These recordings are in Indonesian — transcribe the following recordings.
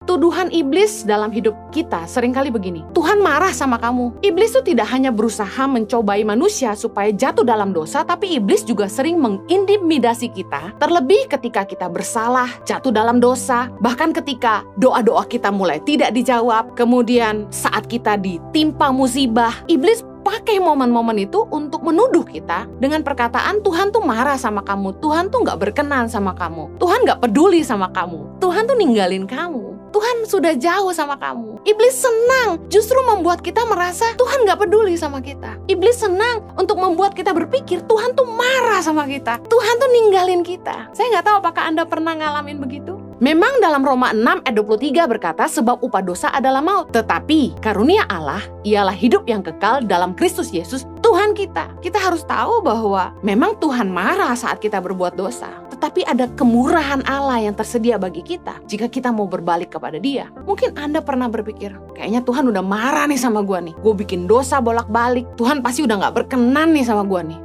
Tuduhan iblis dalam hidup kita seringkali begini, Tuhan marah sama kamu. Iblis itu tidak hanya berusaha mencobai manusia supaya jatuh dalam dosa, tapi iblis juga sering mengintimidasi kita. Terlebih ketika kita bersalah, jatuh dalam dosa, bahkan ketika doa-doa kita mulai tidak dijawab, kemudian saat kita ditimpa musibah, iblis pakai momen-momen itu untuk menuduh kita dengan perkataan Tuhan tuh marah sama kamu, Tuhan tuh gak berkenan sama kamu, Tuhan gak peduli sama kamu, Tuhan tuh ninggalin kamu, Tuhan sudah jauh sama kamu. Iblis senang justru membuat kita merasa Tuhan gak peduli sama kita. Iblis senang untuk membuat kita berpikir Tuhan tuh marah sama kita, Tuhan tuh ninggalin kita. Saya gak tahu apakah Anda pernah ngalamin begitu? Memang dalam Roma 6 ayat 23 berkata, sebab upah dosa adalah maut, tetapi karunia Allah ialah hidup yang kekal dalam Kristus Yesus Tuhan kita. Kita harus tahu bahwa memang Tuhan marah saat kita berbuat dosa, tetapi ada kemurahan Allah yang tersedia bagi kita jika kita mau berbalik kepada Dia. Mungkin Anda pernah berpikir, kayaknya Tuhan udah marah nih sama gua nih, gue bikin dosa bolak-balik, Tuhan pasti udah gak berkenan nih sama gua nih.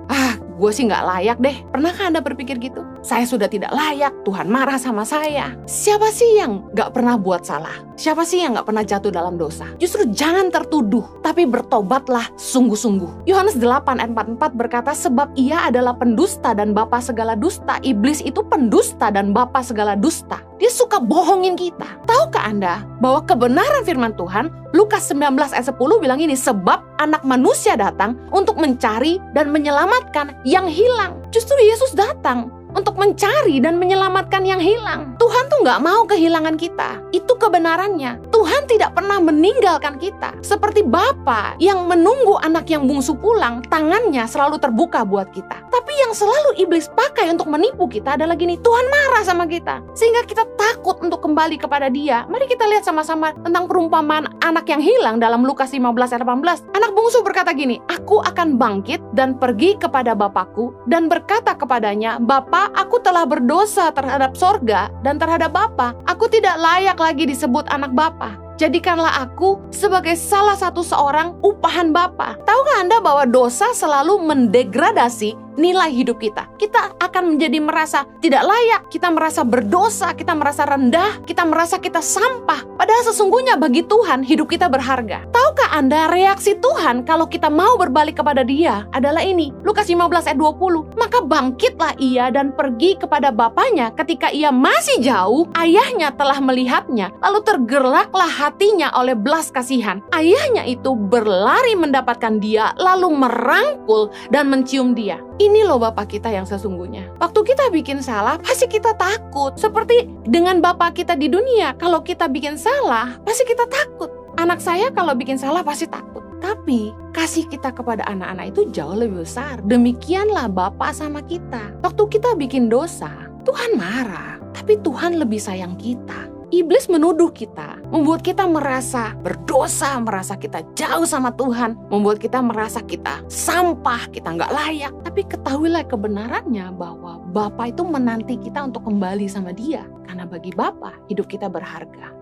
Gue sih gak layak deh. Pernahkah Anda berpikir gitu? Saya sudah tidak layak, Tuhan marah sama saya. Siapa sih yang gak pernah buat salah? Siapa sih yang gak pernah jatuh dalam dosa? Justru jangan tertuduh, tapi bertobatlah sungguh-sungguh. Yohanes 8 ayat 44 berkata, sebab ia adalah pendusta dan bapa segala dusta. Iblis itu pendusta dan bapa segala dusta. Dia suka bohongin kita. Tahukah Anda bahwa kebenaran firman Tuhan, Lukas 19 ayat 10 bilang ini, sebab anak manusia datang untuk mencari dan menyelamatkan yang hilang. Justru Yesus datang untuk mencari dan menyelamatkan yang hilang. Tuhan tuh gak mau kehilangan kita. Itu kebenarannya. Tuhan tidak pernah meninggalkan kita. Seperti Bapa yang menunggu anak yang bungsu pulang, tangannya selalu terbuka buat kita. Tapi yang selalu iblis pakai untuk menipu kita adalah gini, Tuhan marah sama kita, sehingga kita takut untuk kembali kepada Dia. Mari kita lihat sama-sama tentang perumpamaan anak yang hilang dalam Lukas 15 ayat 18. Anak bungsu berkata gini, aku akan bangkit dan pergi kepada bapakku dan berkata kepadanya, Bapa, aku telah berdosa terhadap sorga dan terhadap Bapa. Aku tidak layak lagi disebut anak Bapa. Jadikanlah aku sebagai salah satu seorang upahan Bapa. Tahukah Anda bahwa dosa selalu mendegradasi nilai hidup kita? Kita akan menjadi merasa tidak layak, kita merasa berdosa, kita merasa rendah, kita merasa kita sampah. Padahal sesungguhnya bagi Tuhan hidup kita berharga. Tahukah Anda reaksi Tuhan kalau kita mau berbalik kepada Dia adalah ini, Lukas 15 ayat 20. Maka bangkitlah ia dan pergi kepada bapaknya. Ketika ia masih jauh, ayahnya telah melihatnya, lalu tergeraklah hatinya oleh belas kasihan. Ayahnya itu berlari mendapatkan dia, lalu merangkul dan mencium dia. Ini loh Bapa kita yang sesungguhnya. Waktu kita bikin salah, pasti kita takut. Seperti dengan Bapa kita di dunia, kalau kita bikin salah, pasti kita takut. Anak saya kalau bikin salah pasti takut. Tapi kasih kita kepada anak-anak itu jauh lebih besar. Demikianlah Bapa sama kita. Waktu kita bikin dosa, Tuhan marah, tapi Tuhan lebih sayang kita. Iblis menuduh kita, membuat kita merasa berdosa, merasa kita jauh sama Tuhan, membuat kita merasa kita sampah, kita nggak layak. Tapi ketahuilah kebenarannya bahwa Bapa itu menanti kita untuk kembali sama Dia. Karena bagi Bapa, hidup kita berharga.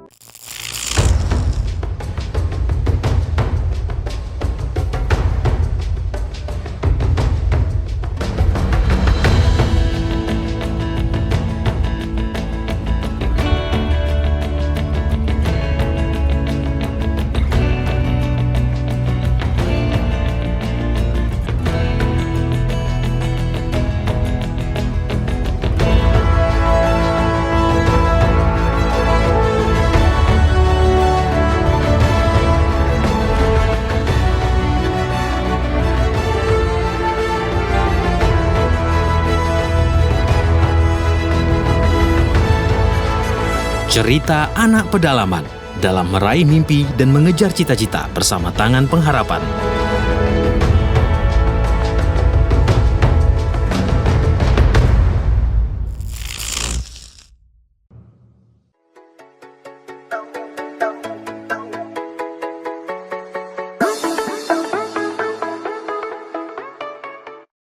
Cerita anak pedalaman dalam meraih mimpi dan mengejar cita-cita bersama Tangan Pengharapan.